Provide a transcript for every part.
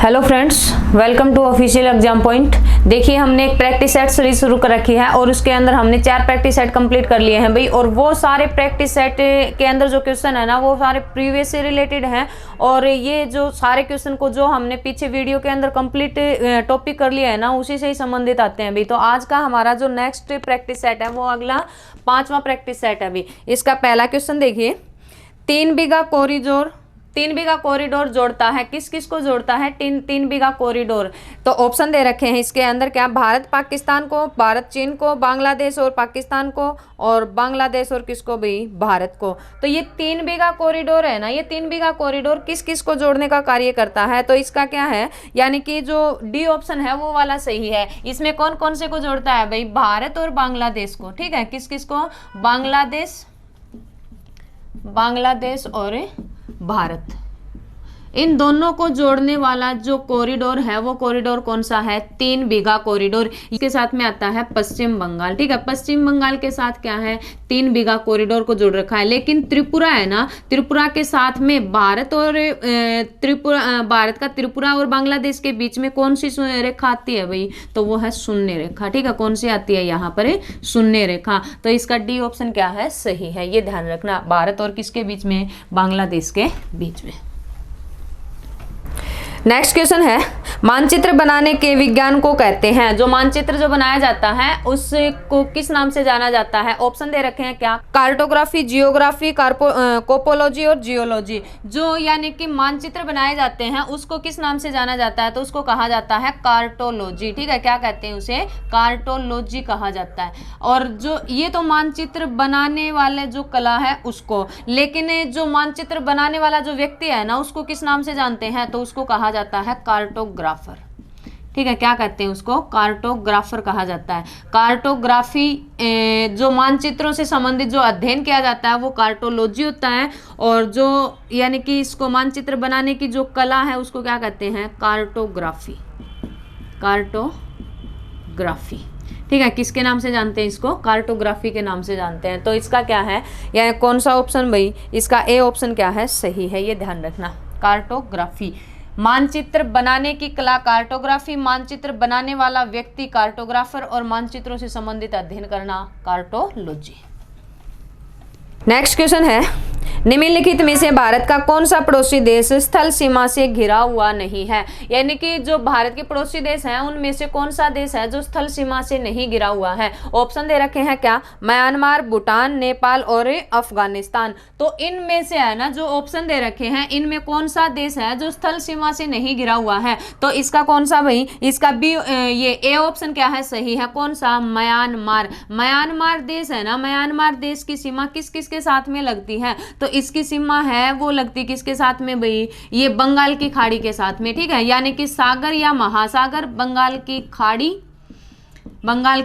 Hello friends, welcome to official exam point. देखिए, हमने एक प्रैक्टिस सेट सीरीज शुरू कर रखी है और उसके अंदर हमने 4 प्रैक्टिस सेट कंप्लीट कर लिए हैं भाई। और वो सारे प्रैक्टिस सेट के अंदर जो क्वेश्चन है ना, वो सारे प्रीवियस से रिलेटेड हैं। और ये जो सारे क्वेश्चन को जो हमने पीछे वीडियो के अंदर कंप्लीट टॉपिक कर लिया है ना, उसी से ही संबंधित आते हैं भाई। तो आज का हमारा जो नेक्स्ट प्रैक्टिस सेट है वो अगला 5वां प्रैक्टिस सेट है भाई। इसका पहला क्वेश्चन देखिए, 3 बीघा कॉरिडोर जोड़ता है, किस किस को जोड़ता है? 3 बीघा कॉरिडोर। तो ऑप्शन दे रखे हैं इसके अंदर, क्या? भारत पाकिस्तान को, भारत चीन को, बांग्लादेश और पाकिस्तान को, और बांग्लादेश और किसको भाई? भारत को। तो ये 3 बीघा कॉरिडोर है ना, ये 3 बीघा कॉरिडोर किस किस को जोड़ने का कार्य करता है? तो इसका क्या है, यानी कि जो डी ऑप्शन है वो वाला सही है। इसमें कौन कौन से को जोड़ता है भाई? भारत और बांग्लादेश को। ठीक है, किस किस को? बांग्लादेश और भारत, इन दोनों को जोड़ने वाला जो कॉरिडोर है वो कॉरिडोर कौन सा है? 3 बीघा कॉरिडोर। इसके साथ में आता है पश्चिम बंगाल। ठीक है, पश्चिम बंगाल के साथ क्या है? 3 बीघा कॉरिडोर को जोड़ रखा है। लेकिन त्रिपुरा है ना, त्रिपुरा के साथ में भारत का त्रिपुरा और बांग्लादेश के बीच में कौन सी रेखा आती है भाई? तो वो है शून्य रेखा। ठीक है, कौन सी आती है यहाँ पर? शून्य रेखा। तो इसका डी ऑप्शन क्या है? सही है। ये ध्यान रखना, भारत और किसके बीच में? बांग्लादेश के बीच में। नेक्स्ट क्वेश्चन है, मानचित्र बनाने के विज्ञान को कहते हैं। जो मानचित्र जो बनाया जाता है उसको किस नाम से जाना जाता है? ऑप्शन दे रखे हैं, क्या? कार्टोग्राफी, जियोग्राफी, कोपोलॉजी और जियोलॉजी। जो यानी कि मानचित्र बनाए जाते हैं उसको किस नाम से जाना जाता है? तो उसको कहा जाता है कार्टोलॉजी। ठीक है, क्या कहते हैं उसे? कार्टोलॉजी कहा जाता है। और जो ये तो मानचित्र बनाने वाले जो कला है उसको, लेकिन जो मानचित्र बनाने वाला जो व्यक्ति है ना, उसको किस नाम से जानते हैं? तो उसको कहा जाता है कार्टोग्राफर। ठीक है, क्या कहते हैं उसको? कार्टोग्राफर कहा जाता है। कार्टोग्राफी जो मानचित्रों से संबंधित जो अध्ययन किया जाता है वो कार्टोलॉजी होता है। और जो यानी कि इसको मानचित्र बनाने की जो कला है उसको क्या कहते हैं? कार्टोग्राफी। कार्टोग्राफी। ठीक है, किसके नाम से जानते हैं इसको? कार्टोग्राफी के नाम से जानते हैं। तो इसका क्या है, या कौन सा ऑप्शन भाई? इसका ए ऑप्शन क्या है? सही है। ये ध्यान रखना, कार्टोग्राफी। मानचित्र बनाने की कला कार्टोग्राफी, मानचित्र बनाने वाला व्यक्ति कार्टोग्राफर, और मानचित्रों से संबंधित अध्ययन करना कार्टोलॉजी। नेक्स्ट क्वेश्चन है, निम्नलिखित में से भारत का कौन सा पड़ोसी देश स्थल सीमा से घिरा हुआ नहीं है? यानी कि जो भारत के पड़ोसी देश हैं उनमें से कौन सा देश है जो स्थल सीमा से नहीं घिरा हुआ है? ऑप्शन दे रखे हैं, क्या? म्यांमार, भूटान, नेपाल और अफगानिस्तान। तो इनमें से है ना, जो ऑप्शन दे रखे हैं इनमें कौन सा देश है जो स्थल सीमा से नहीं घिरा हुआ है? तो इसका कौन सा भाई? इसका बी, ये ए ऑप्शन क्या है? सही है। कौन सा? म्यांमार। म्यांमार देश है ना, म्यांमार देश की सीमा किस किस के साथ में लगती है? तो इसकी सीमा है वो लगती किसके साथ में भाई? ये बंगाल की खाड़ी के साथ में। ठीक है, यानी कि सागर या महासागर, बंगाल की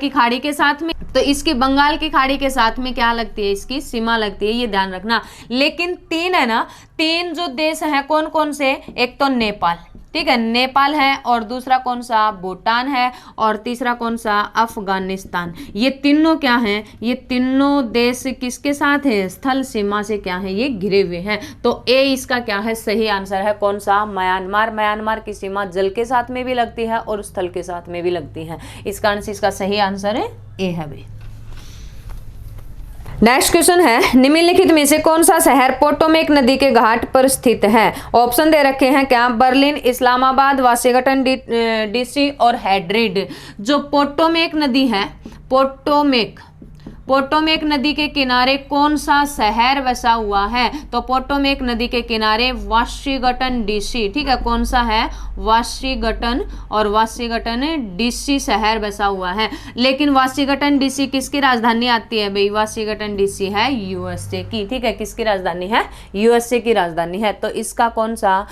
खाड़ी के साथ में। तो इसकी बंगाल की खाड़ी के साथ में क्या लगती है? इसकी सीमा लगती है। ये ध्यान रखना। लेकिन 3 है ना, 3 जो देश हैं कौन कौन से? एक तो नेपाल, ठीक है, नेपाल है, और दूसरा कौन सा? भूटान है, और तीसरा कौन सा? अफगानिस्तान। ये तीनों क्या हैं? ये तीनों देश किसके साथ है? स्थल सीमा से क्या है? ये घिरे हुए हैं। तो ए इसका क्या है? सही आंसर है। कौन सा? म्यांमार। म्यांमार की सीमा जल के साथ में भी लगती है और स्थल के साथ में भी लगती है। इस कारण से इसका सही आंसर है ए है भाई। नेक्स्ट क्वेश्चन है, निम्नलिखित में से कौन सा शहर पोटोमेक नदी के घाट पर स्थित है? ऑप्शन दे रखे हैं, क्या? बर्लिन, इस्लामाबाद, वाशिंगटन डीसी और हैड्रिड। जो पोटोमेक नदी है, पोटोमेक नदी के किनारे कौन सा शहर बसा हुआ है? तो पोटोमेक नदी के किनारे वाशिंगटन डीसी। ठीक है, कौन सा है? वाशिंगटन, और वाशिंगटन डीसी शहर बसा हुआ है। लेकिन वाशिंगटन डीसी किसकी राजधानी आती है भाई? वाशिंगटन डीसी है यूएसए की। ठीक है, किसकी राजधानी है? यूएसए की राजधानी है। तो इसका कौन सा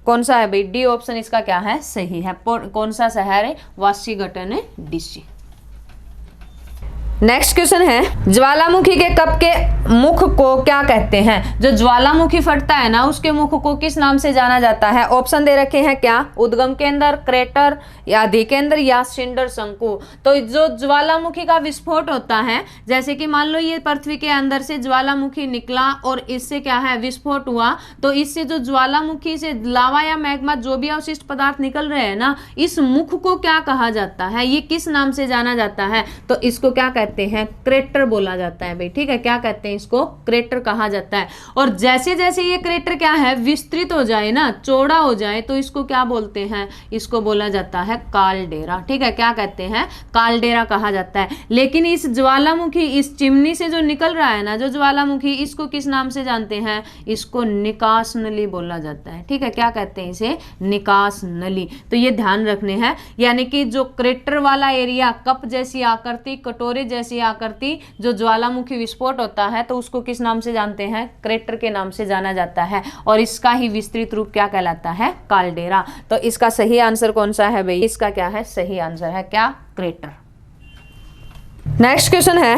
कौन सा है भाई? डी ऑप्शन इसका क्या है? सही है। कौन सा शहर है? Washington DC. नेक्स्ट क्वेश्चन है ज्वालामुखी के कप के मुख को क्या कहते हैं। जो ज्वालामुखी फटता है ना उसके मुख को किस नाम से जाना जाता है। ऑप्शन दे रखे हैं क्या, उद्गम केंद्र, क्रेटर या अधिकेंद्र या सिंडर शंकु। तो जो ज्वालामुखी का विस्फोट होता है, जैसे कि मान लो ये पृथ्वी के अंदर से ज्वालामुखी निकला और इससे क्या है विस्फोट हुआ, तो इससे जो ज्वालामुखी से लावा या मैग्मा जो भी अवशिष्ट पदार्थ निकल रहे हैं ना, इस मुख को क्या कहा जाता है, ये किस नाम से जाना जाता है। तो इसको क्या कहते हैं, क्रेटर बोला जाता है भाई। ठीक है, क्या कहते हैं इसको, क्रेटर कहा जाता है। और जैसे जैसे ये क्रेटर क्या है विस्तृत हो जाए ना, चौड़ा हो जाए, तो इसको क्या बोलते हैं, इसको बोला जाता है कालडेरा। ठीक है, क्या कहते हैं, कालडेरा कहा जाता है। लेकिन इस ज्वालामुखी, इस चिमनी से जो निकल रहा है ना जो ज्वालामुखी, इसको किस नाम से जानते हैं, इसको निकास नली बोला जाता है। ठीक है, क्या कहते हैं इसे, निकास नली। तो ये ध्यान रखने हैं, यानी कि जो क्रेटर वाला एरिया, कप जैसी आकृति, कटोरे जैसी आकृति, जो ज्वालामुखी विस्फोट होता है तो उसको किस नाम से जानते हैं, क्रेटर के नाम से जाना जाता है। और इसका ही विस्तृत रूप क्या कहलाता है, कालडेरा। तो इसका सही आंसर कौन सा है भाई, इसका क्या है, सही आंसर है क्या, क्रेटर। नेक्स्ट क्वेश्चन है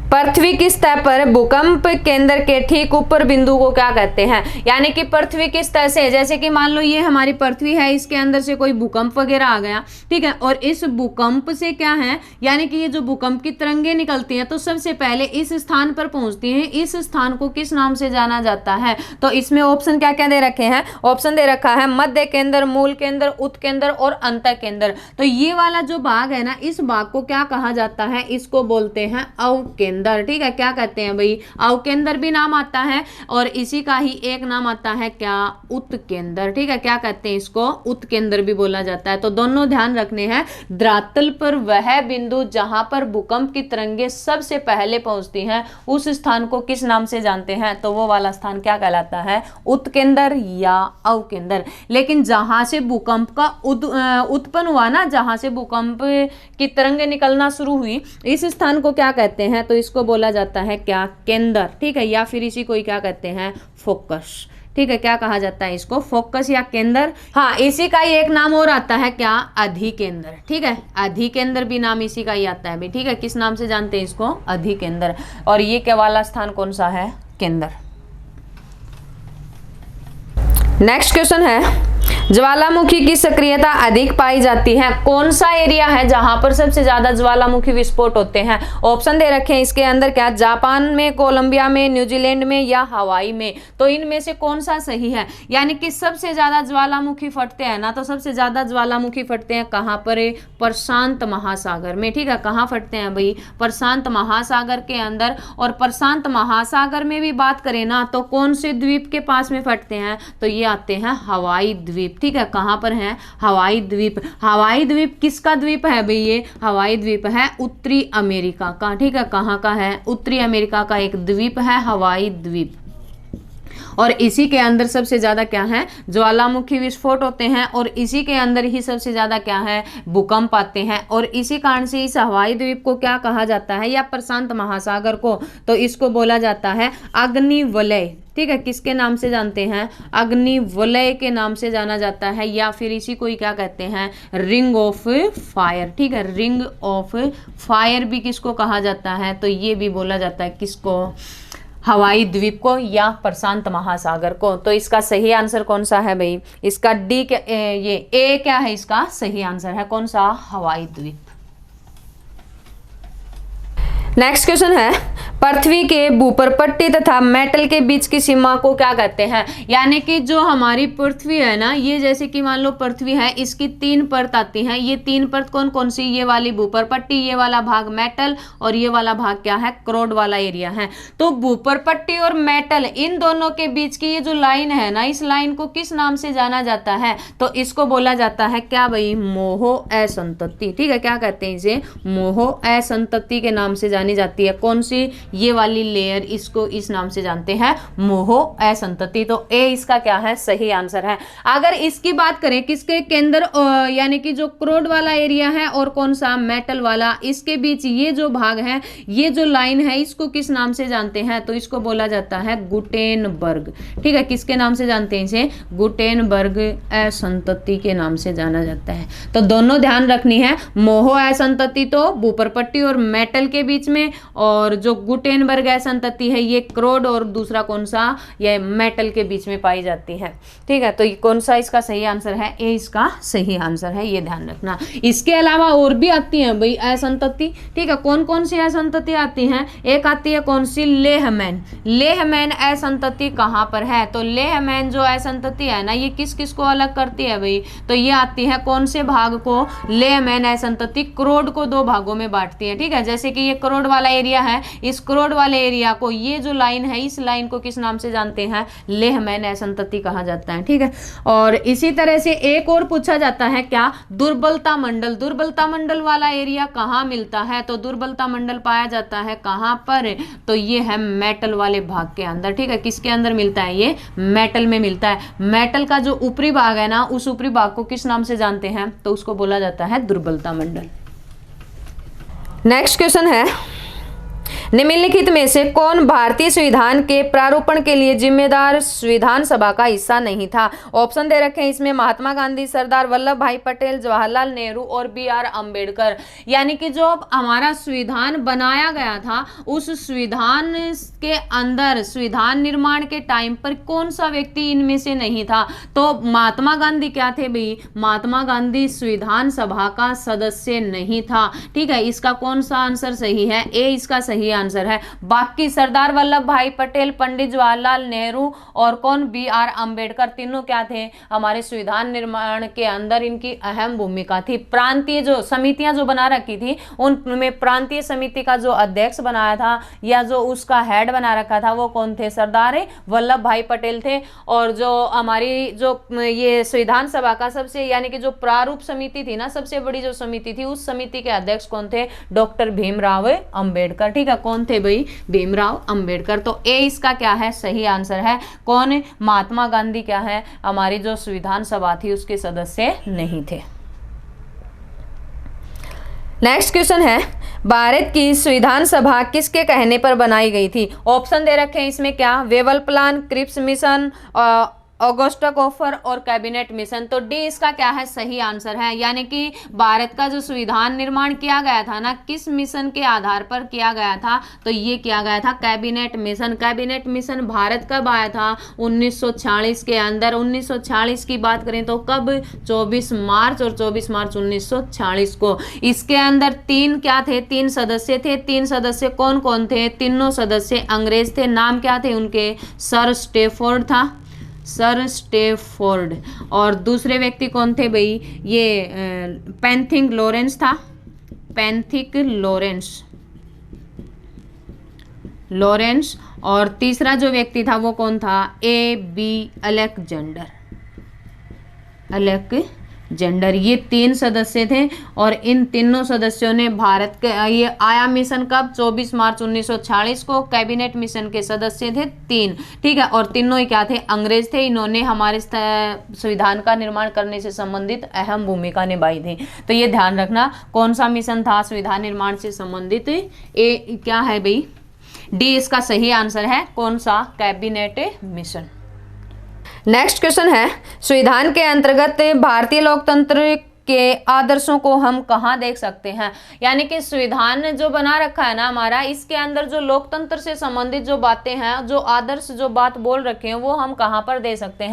पृथ्वी की सतह पर भूकंप केंद्र के ठीक ऊपर बिंदु को क्या कहते हैं। यानी कि पृथ्वी की सतह से, जैसे कि मान लो ये हमारी पृथ्वी है, इसके अंदर से कोई भूकंप वगैरह आ गया, ठीक है, और इस भूकंप से क्या है, यानी कि ये जो भूकंप की तरंगे निकलती हैं तो सबसे पहले इस स्थान पर पहुंचती हैं। इस स्थान को किस नाम से जाना जाता है। तो इसमें ऑप्शन क्या क्या दे रखे हैं, ऑप्शन दे रखा है मध्य केंद्र, मूल केंद्र, उत्केंद्र और अंत केंद्र। तो ये वाला जो भाग है ना, इस भाग को क्या कहा जाता है, इसको बोलते हैं अवकेंद्र। ठीक है, क्या कहते हैं भाई, अवकेंद्र भी नाम आता है और इसी का ही एक नाम आता है क्या, उत्केंद्र। ठीक है, क्या कहते हैं इसको, उत्केंद्र भी बोला जाता है। तो दोनों ध्यान रखने हैं, धरातल पर वह बिंदु जहां पर भूकंप की तरंगे सबसे पहले पहुंचती हैं उस स्थान को किस नाम से जानते हैं। तो वो वाला स्थान क्या कहलाता है, उत्केंद्र या अवकेंद्र। लेकिन जहां से भूकंप का उत्पन्न हुआ ना, जहां से भूकंप की तरंगे निकलना शुरू हुई, इस स्थान को क्या कहते हैं, तो इसको बोला जाता है क्या, केंद्र। ठीक है, या फिर इसी को क्या कहते हैं, फोकस। ठीक है, क्या कहा जाता है इसको, फोकस या केंद्र। हाँ, इसी का ही एक नाम और आता है क्या, अधिकेंद्र। ठीक है, अधिकेंद्र भी नाम इसी का ही आता है भाई। ठीक है, किस नाम से जानते हैं इसको, अधिकेंद्र। और ये क्या वाला स्थान कौन सा है, केंद्र। नेक्स्ट क्वेश्चन है ज्वालामुखी की सक्रियता अधिक पाई जाती है, कौन सा एरिया है जहां पर सबसे ज्यादा ज्वालामुखी विस्फोट होते हैं। ऑप्शन दे रखे हैं इसके अंदर क्या, जापान में, कोलंबिया में, न्यूजीलैंड में या हवाई में। तो इनमें से कौन सा सही है, यानी कि सबसे ज्यादा ज्वालामुखी फटते हैं ना, तो सबसे ज्यादा ज्वालामुखी फटते हैं कहां पर, प्रशांत महासागर में। ठीक है, कहां फटते हैं भाई, प्रशांत महासागर के अंदर। और प्रशांत महासागर में भी बात करें ना तो कौन से द्वीप के पास में फटते हैं, तो ये आते हैं हवाई द्वीप। ठीक है, कहां पर है, हवाई द्वीप। हवाई द्वीप किसका द्वीप है भाई, ये हवाई द्वीप है उत्तरी अमेरिका का। ठीक है, कहां का है, उत्तरी अमेरिका का एक द्वीप है हवाई द्वीप। और इसी के अंदर सबसे ज्यादा क्या है, ज्वालामुखी विस्फोट होते हैं और इसी के अंदर ही सबसे ज्यादा क्या है, भूकंप आते हैं। और इसी कारण से इस हवाई द्वीप को क्या कहा जाता है, या प्रशांत महासागर को, तो इसको बोला जाता है अग्निवलय। ठीक है, किसके नाम से जानते हैं, अग्निवलय के नाम से जाना जाता है, या फिर इसी को ही क्या कहते हैं, रिंग ऑफ फायर। ठीक है, रिंग ऑफ फायर भी किसको कहा जाता है, तो ये भी बोला जाता है किसको, हवाई द्वीप को या प्रशांत महासागर को। तो इसका सही आंसर कौन सा है भाई, इसका डी, ये ए क्या है, इसका सही आंसर है कौन सा, हवाई द्वीप। नेक्स्ट क्वेश्चन है पृथ्वी के भूपरपट्टी तथा मेटल के बीच की सीमा को क्या कहते हैं। यानी कि जो हमारी पृथ्वी है ना, ये जैसे कि मान लो पृथ्वी है, इसकी 3 परत आती हैं। ये 3 परत कौन कौन सी, ये वाली भूपरपट्टी, ये वाला भाग मेटल और ये वाला भाग क्या है, क्रोड वाला एरिया है। तो भूपरपट्टी और मेटल, इन दोनों के बीच की ये जो लाइन है ना, इस लाइन को किस नाम से जाना जाता है, तो इसको बोला जाता है क्या भाई, मोहो असंतति। ठीक है, क्या कहते हैं इसे, मोहो असंतति के नाम से जानी जाती है, कौन सी, ये वाली लेयर, इसको इस नाम से जानते हैं मोहो असंतति। तो ए इसका क्या है, सही आंसर है। अगर इसकी बात करें किसके केंद्र यानी कि जो क्रोड वाला एरिया है और कौन सा, मेटल वाला, इसके बीच ये जो भाग है, ये जो लाइन है, इसको किस नाम से जानते हैं, तो इसको बोला जाता है गुटेनबर्ग। ठीक है, किसके नाम से जानते हैं इसे, गुटेनबर्ग असंतति के नाम से जाना जाता है। तो दोनों ध्यान रखनी है, मोहो असंतति तो बुपरपट्टी और मेटल के बीच में, और जो गुटेनबर्ग असंतति है ये क्रोड और दूसरा कौन सा, ये मेटल के बीच में पाई जाती है। ठीक है, तो ये कौन सा इसका सही आंसर है, ए इसका सही आंसर है, ये ध्यान रखना। इसके अलावा और भी आती हैं भाई असंतति। ठीक है, कौन कौन सी असंतति आती हैं, एक आती है कौन सी, लेहमैन। लेहमैन असंतति कहाँ पर है, तो लेहमैन जो असंतति है ना, ये किस किस को अलग करती है भाई, तो ये आती है कौन से भाग को, लेहमैन असंतति क्रोड को दो भागों में बांटती है। ठीक है, जैसे कि ये क्रोड वाला एरिया है, इस क्रोड वाले एरिया को, ये जो लाइन है, इस लाइन को किस नाम से जानते हैं, लेहमैन असंतति कहा जाता है। ठीक है, और इसी तरह से एक और पूछा जाता है क्या, दुर्बलता मंडल। दुर्बलता मंडल वाला एरिया कहाँ मिलता है, तो दुर्बलता मंडल पाया जाता है कहाँ पर, तो ये है मेटल वाले भाग के अंदर। ठीक है, किसके अंदर मिलता है, ये मेटल में मिलता है। मेटल का जो ऊपरी भाग है ना, उस ऊपरी भाग को किस नाम से जानते हैं, तो उसको बोला जाता है दुर्बलता मंडल। नेक्स्ट क्वेश्चन है, निम्नलिखित में से कौन भारतीय संविधान के प्रारूपण के लिए जिम्मेदार संविधान सभा का हिस्सा नहीं था। ऑप्शन दे रखे हैं इसमें, महात्मा गांधी, सरदार वल्लभ भाई पटेल, जवाहरलाल नेहरू और BR अम्बेडकर। यानी कि जो हमारा संविधान बनाया गया था, उस संविधान के अंदर संविधान निर्माण के टाइम पर कौन सा व्यक्ति इनमें से नहीं था, तो महात्मा गांधी क्या थे भाई, महात्मा गांधी संविधान सभा का सदस्य नहीं था। ठीक है, इसका कौन सा आंसर सही है, ए इसका सही आंसर है। बाकी सरदार वल्लभ भाई पटेल, पंडित जवाहरलाल नेहरू और कौन, BR अम्बेडकर, तीनों क्या थे, हमारे संविधान निर्माण के अंदर इनकी अहम भूमिका थी। प्रांतीय जो समितियां जो बना रखी थी, उनमें प्रांतीय समिति का जो अध्यक्ष बनाया था या जो उसका हेड बना रखा था, वो कौन थे, सरदार वल्लभ भाई पटेल थे। और जो हमारी जो ये संविधान सभा का सबसे यानी कि जो प्रारूप समिति थी ना, सबसे बड़ी जो समिति थी, उस समिति के अध्यक्ष कौन थे, डॉक्टर भीमराव अम्बेडकर। ठीक है, कौन थे भाई, भीमराव अंबेडकर। तो ए इसका क्या है, सही आंसर है। कौन, महात्मा गांधी क्या है, हमारी जो संविधान सभा थी उसके सदस्य नहीं थे। नेक्स्ट क्वेश्चन है, भारत की संविधान सभा किसके कहने पर बनाई गई थी। ऑप्शन दे रखे हैं इसमें क्या, Wavell plan, Cripps mission, August offer और कैबिनेट मिशन। तो डी इसका क्या है, सही आंसर है। यानी कि भारत का जो संविधान निर्माण किया गया था ना, किस मिशन के आधार पर किया गया था, तो ये किया गया था cabinet mission. Cabinet mission Bharat कब आया था, 1946 के अंदर। 1946 की बात करें तो कब, 24 मार्च और 24 मार्च 1946 को। इसके अंदर तीन क्या थे, तीन सदस्य थे। तीन सदस्य कौन कौन थे, तीनों सदस्य अंग्रेज थे। नाम क्या थे उनके, सर स्टेफोर्ड था, सर स्टेफोर्ड। और दूसरे व्यक्ति कौन थे भाई, ये पैंथिक लॉरेंस था, पैंथिक लॉरेंस। और तीसरा जो व्यक्ति था वो कौन था, AB अलेक्जेंडर। ये तीन सदस्य थे और इन तीनों सदस्यों ने भारत के ये आया मिशन कब, 24 मार्च 1946 को। कैबिनेट मिशन के सदस्य थे तीन। ठीक है, और तीनों ही क्या थे, अंग्रेज थे। इन्होंने हमारे संविधान का निर्माण करने से संबंधित अहम भूमिका निभाई थी। तो ये ध्यान रखना कौन सा मिशन था संविधान निर्माण से संबंधित, ए क्या है भाई, डी इसका सही आंसर है। कौन सा, कैबिनेट मिशन। नेक्स्ट क्वेश्चन है, संविधान के अंतर्गत भारतीय लोकतंत्र के आदर्शों को हम कहाँ देख सकते हैं। यानी कि संविधान जो बना रखा है ना हमारा, इसके अंदर जो लोकतंत्र से संबंधित जो बातें हैं, जो आदर्श जो बात बोल रखे हैं, वो हम कहाँ पर देख सकते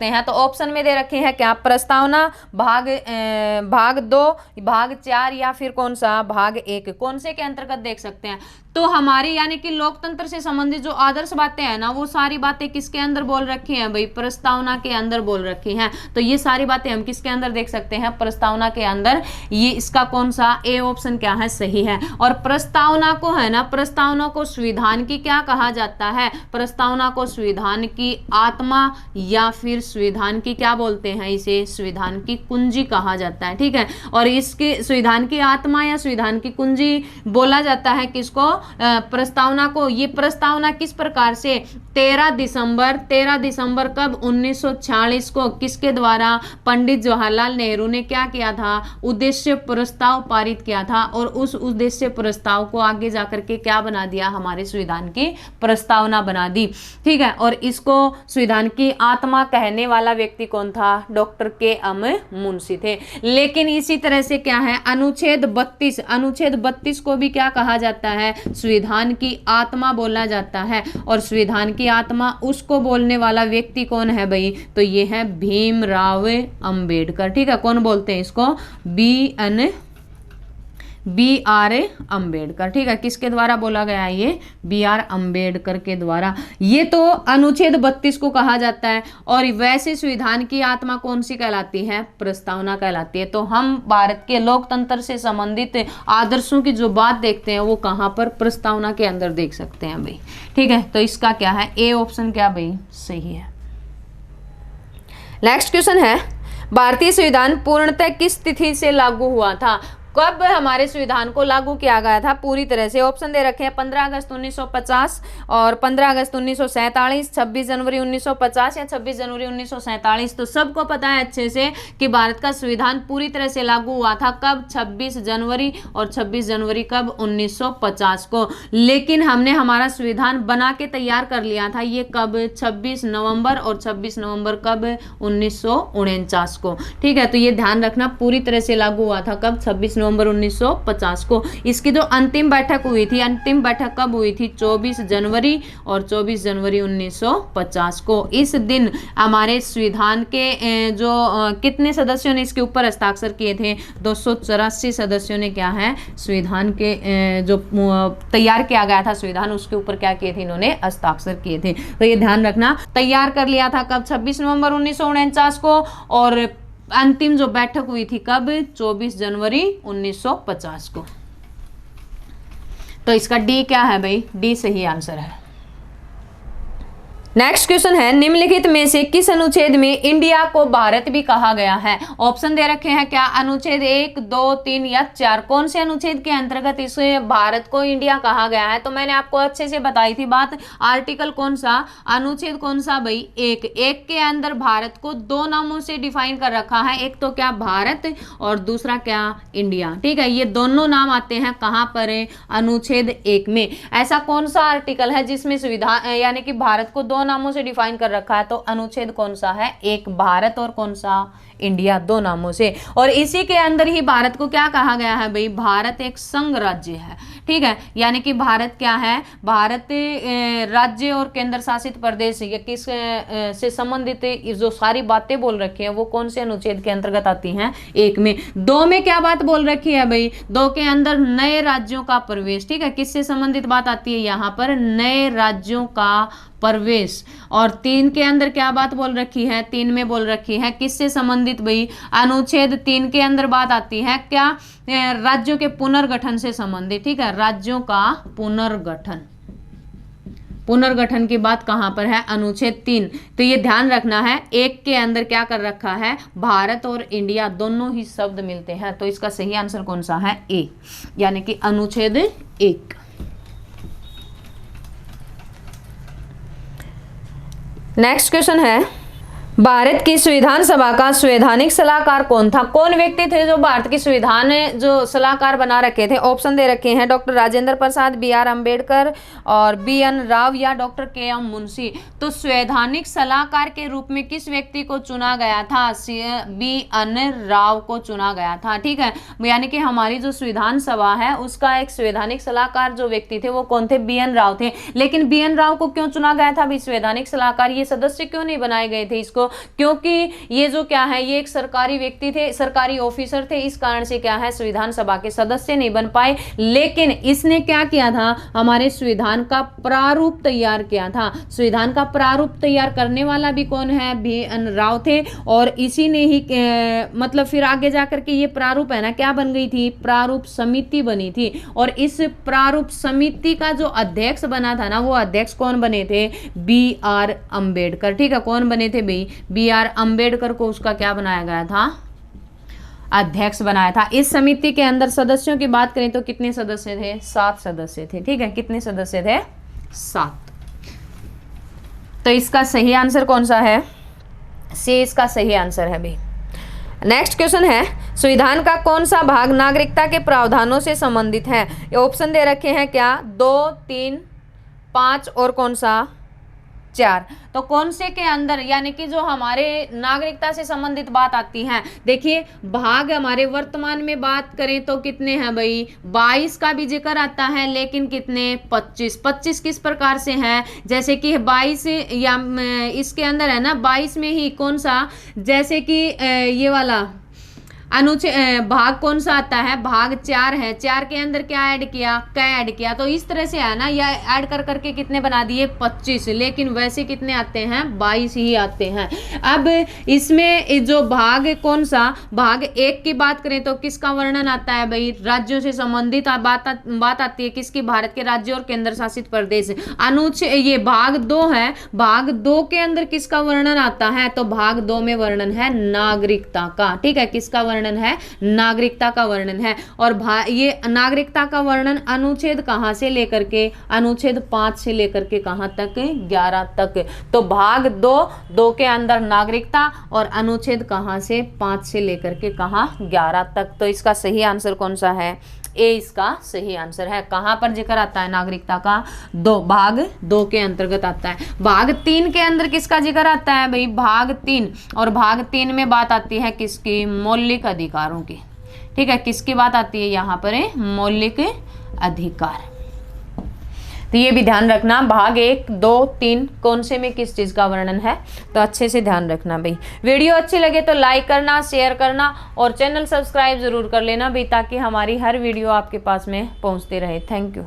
हैं। तो ऑप्शन में दे रखे हैं क्या, प्रस्तावना, भाग 2, भाग 4 या फिर कौन सा, भाग 1। कौन से के अंतर्गत देख सकते हैं, तो हमारे यानी कि लोकतंत्र से संबंधित जो आदर्श बातें हैं ना, वो सारी बातें किसके अंदर बोल रखी हैं भाई, प्रस्तावना के अंदर बोल रखी हैं। तो ये सारी बातें हम किसके अंदर देख सकते हैं, प्रस्तावना के अंदर। ये इसका कौन सा ए ऑप्शन क्या है, सही है। और प्रस्तावना को है ना, प्रस्तावना को संविधान की क्या कहा जाता है, प्रस्तावना को संविधान की आत्मा या फिर संविधान की क्या बोलते हैं, इसे संविधान की कुंजी कहा जाता है, ठीक है। और इसके संविधान की आत्मा या संविधान की कुंजी बोला जाता है किसको, प्रस्तावना को। ये प्रस्तावना किस प्रकार से 13 दिसंबर कब 1946 को किसके द्वारा, पंडित जवाहरलाल नेहरू ने क्या किया था, उद्देश्य प्रस्ताव पारित किया था। और उस उद्देश्य प्रस्ताव को आगे जाकर के क्या बना दिया, हमारे संविधान की प्रस्तावना बना दी, ठीक है। और इसको संविधान की आत्मा कहने वाला व्यक्ति कौन था, डॉक्टर के.एम. मुंशी थे। लेकिन इसी तरह से क्या है, अनुच्छेद 32 को भी क्या कहा जाता है, संविधान की आत्मा बोला जाता है। और संविधान की आत्मा उसको बोलने वाला व्यक्ति कौन है भाई, तो ये है भीमराव अंबेडकर, ठीक है। कौन बोलते हैं इसको, बी.आर. अंबेडकर, ठीक है। किसके द्वारा बोला गया है ये, बी.आर. अंबेडकर के द्वारा। ये तो अनुच्छेद 32 को कहा जाता है। और वैसे संविधान की आत्मा कौन सी कहलाती है, प्रस्तावना कहलाती है। तो हम भारत के लोकतंत्र से संबंधित आदर्शों की जो बात देखते हैं वो कहाँ पर, प्रस्तावना के अंदर देख सकते हैं भाई, ठीक है। तो इसका क्या है, ए ऑप्शन क्या भाई, सही है। नेक्स्ट क्वेश्चन है, भारतीय संविधान पूर्णतः किस तिथि से लागू हुआ था, कब हमारे संविधान को लागू किया गया था पूरी तरह से। ऑप्शन दे रखे हैं 15 अगस्त 1950 और 15 अगस्त 1947, 26 जनवरी 1950 या 26 जनवरी 1947। तो सबको पता है अच्छे से कि भारत का संविधान पूरी तरह से लागू हुआ था कब, 26 जनवरी। और 26 जनवरी कब, 1950 को। लेकिन हमने हमारा संविधान बना के तैयार कर लिया था ये कब, 26 नवंबर। और 26 नवंबर कब, 1949 को, ठीक है। तो ये ध्यान रखना, पूरी तरह से लागू हुआ था कब, 26 नवंबर 1950 को। इसकी जो अंतिम बैठक हुई थी, अंतिम बैठक कब हुई थी, 24 जनवरी। और 24 जनवरी 1950 को। इस दिन हमारे संविधान के जो कितने सदस्यों ने इसके ऊपर हस्ताक्षर किए थे, 284 सदस्यों ने क्या है, संविधान के जो तैयार किया गया था संविधान, उसके ऊपर क्या किए थे, इन्होंने हस्ताक्षर किए थे। तो ये ध्यान रखना, तैयार कर लिया था कब, 26 नवंबर 1949 को। और अंतिम जो बैठक हुई थी कब, 24 जनवरी 1950 को। तो इसका डी क्या है भाई, डी सही आंसर है। नेक्स्ट क्वेश्चन है, निम्नलिखित में से किस अनुच्छेद में इंडिया को भारत भी कहा गया है। ऑप्शन दे रखे हैं क्या, अनुच्छेद 1, 2, 3 या 4। कौन से अनुच्छेद के अंतर्गत इस भारत को इंडिया कहा गया है। तो मैंने आपको अच्छे से बताई थी बात, आर्टिकल कौन सा, अनुच्छेद कौन सा भाई, 1 के अंदर भारत को 2 नामों से डिफाइन कर रखा है। एक तो क्या, भारत, और दूसरा क्या, इंडिया, ठीक है। ये दोनों नाम आते हैं कहाँ पर, अनुच्छेद 1 में। ऐसा कौन सा आर्टिकल है जिसमें सुविधा यानी कि भारत को 2 नामों से डिफाइन कर रखा है, तो अनुच्छेद कौन सा है, एक भारत और कौन सा, इंडिया, 2 नामों से। और इसी के अंदर ही भारत को क्या कहा गया है भाई, भारत एक संघ राज्य है, ठीक है। यानी कि भारत क्या है, भारत राज्य और केंद्र शासित प्रदेश, ये किस से संबंधित जो सारी बातें बोल रखी है वो कौन से अनुच्छेद के अंतर्गत आती हैं, 1 में। 2 में क्या बात बोल रखी है भाई, 2 के अंदर नए राज्यों का प्रवेश, ठीक है। किससे संबंधित बात आती है यहाँ पर, नए राज्यों का प्रवेश। और 3 के अंदर क्या बात बोल रखी है, 3 में बोल रखी है किससे संबंधित भाई, अनुच्छेद 3 के अंदर बात आती है क्या, राज्यों के पुनर्गठन से संबंधित, ठीक है। राज्यों का पुनर्गठन की बात कहां पर है, अनुच्छेद 3। तो ये ध्यान रखना है, 1 के अंदर क्या कर रखा है, भारत और इंडिया दोनों ही शब्द मिलते हैं। तो इसका सही आंसर कौन सा है, ए, यानी कि अनुच्छेद 1। नेक्स्ट क्वेश्चन है, भारत की संविधान सभा का संवैधानिक सलाहकार कौन था। कौन व्यक्ति थे जो भारत की संविधान जो सलाहकार बना रखे थे। ऑप्शन दे रखे हैं, डॉक्टर राजेंद्र प्रसाद, बी.आर. अंबेडकर और बी.एन. राव या डॉक्टर के.एम. मुंशी। तो संवैधानिक सलाहकार के रूप में किस व्यक्ति को चुना गया था, बी.एन. राव को चुना गया था, ठीक है। यानी कि हमारी जो संविधान सभा है उसका एक संवैधानिक सलाहकार जो व्यक्ति थे वो कौन थे, बी.एन. राव थे। लेकिन बी.एन. राव को क्यों चुना गया था संवैधानिक सलाहकार, ये सदस्य क्यों नहीं बनाए गए थे इसको, इसको, क्योंकि ये जो क्या है, ये एक सरकारी व्यक्ति थे, सरकारी ऑफिसर थे, इस कारण से क्या है संविधान सभा के सदस्य नहीं बन पाए। लेकिन इसने क्या किया था, हमारे संविधान का प्रारूप तैयार किया था। संविधान का प्रारूप तैयार करने वाला भी कौन है, BN राव थे। और इसी ने ही मतलब फिर आगे जाकर के ये प्रारूप है ना क्या बन गई थी, प्रारूप समिति बनी थी। और इस प्रारूप समिति का जो अध्यक्ष बना था ना, वो अध्यक्ष कौन बने थे, BR अम्बेडकर। ठीक है, कौन बने थे भाई, BR अम्बेडकर को उसका क्या बनाया गया था, अध्यक्ष बनाया था। इस समिति के अंदर सदस्यों की बात करें तो कितने सदस्य थे, 7 सदस्य थे। ठीक है, कितने सदस्य थे, 7। तो इसका सही आंसर कौन सा है, सी इसका सही आंसर है भाई। नेक्स्ट क्वेश्चन है, संविधान का कौन सा भाग नागरिकता के प्रावधानों से संबंधित है। ये ऑप्शन दे रखे हैं क्या, 2, 3, 5 और कौन सा, 4। तो कौन से के अंदर, यानी कि जो हमारे नागरिकता से संबंधित बात आती है, देखिए भाग हमारे वर्तमान में बात करें तो कितने हैं भाई, 22 का भी जिक्र आता है, लेकिन कितने, 25 किस प्रकार से हैं, जैसे कि 22 या इसके अंदर है ना 22 में ही कौन सा, जैसे कि ये वाला अनुच्छेद भाग कौन सा आता है, भाग 4 है, 4 के अंदर क्या ऐड किया, क ऐड किया। तो इस तरह से है ना, या ऐड कर करके कितने बना दिए, 25, लेकिन वैसे कितने आते हैं, 22 ही आते हैं। अब इसमें जो भाग कौन सा, भाग 1 की बात करें तो किसका वर्णन आता है भाई, राज्यों से संबंधित बात आती है, किसकी, भारत के राज्य और केंद्र शासित प्रदेश। अनुच्छेद ये भाग 2 है, भाग 2 के अंदर किसका वर्णन आता है, तो भाग 2 में वर्णन है नागरिकता का। ठीक है, किसका वर्णन है, नागरिकता का वर्णन है। और ये नागरिकता का वर्णन अनुच्छेद कहां से लेकर के, अनुच्छेद 5 से लेकर के कहां तक, 11 तक। तो भाग 2 के अंदर नागरिकता, और अनुच्छेद कहां से, 5 से लेकर के कहां, 11 तक। तो इसका सही आंसर कौन सा है, ए इसका सही आंसर है। कहां पर जिक्र आता है नागरिकता का, भाग 2 के अंतर्गत आता है। भाग 3 के अंदर किसका जिक्र आता है भाई, भाग 3, और भाग 3 में बात आती है किसकी, मौलिक अधिकारों की। ठीक है, किसकी बात आती है यहाँ पर, मौलिक अधिकार। तो ये भी ध्यान रखना, भाग 1, 2, 3 कौन से में किस चीज़ का वर्णन है, तो अच्छे से ध्यान रखना भाई। वीडियो अच्छी लगे तो लाइक करना, शेयर करना, और चैनल सब्सक्राइब जरूर कर लेना भाई, ताकि हमारी हर वीडियो आपके पास में पहुंचते रहे। Thank you.